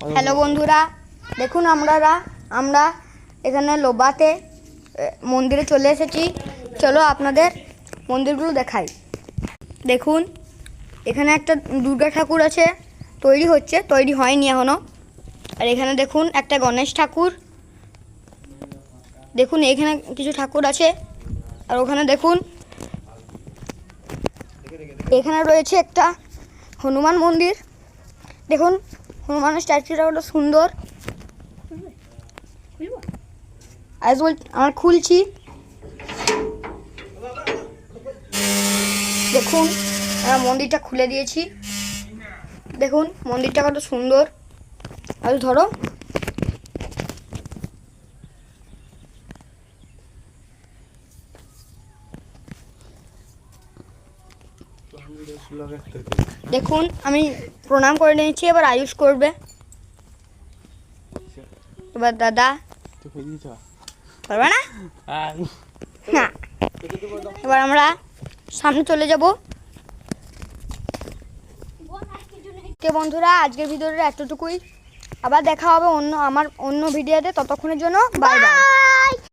Hello বন্ধুরা, দেখুন আমরা এখানে লোবাতে মন্দিরে চলে এসেছি। চলো আপনাদের মন্দিরগুলো দেখাই। দেখুন এখানে একটা দুর্গা ঠাকুর আছে, তৈরি হয়নি এখনো। আর এখানে দেখুন একটা গণেশ ঠাকুর। দেখুন এখানে কিছু ঠাকুর আছে। আর ওখানে দেখুন এখানে রয়েছে একটা হনুমান মন্দির। দেখুন হনুমানের স্ট্যাচুটা কত সুন্দর। আমার খুলছি। দেখুন আমরা মন্দিরটা খুলে দিয়েছি। দেখুন মন্দিরটা কত সুন্দর। আর ধরো দেখুন আমি প্রণাম করে নিয়েছি, এবার আয়ুষ করবে। এবার দাদা করবে না? না, এবার আমরা সামনে চলে যাব। বন্ধুরা আজকের ভিডিওটা এতটুকুই। আবার দেখা হবে অন্য ভিডিওতে। ততক্ষণের জন্য বাই বাই।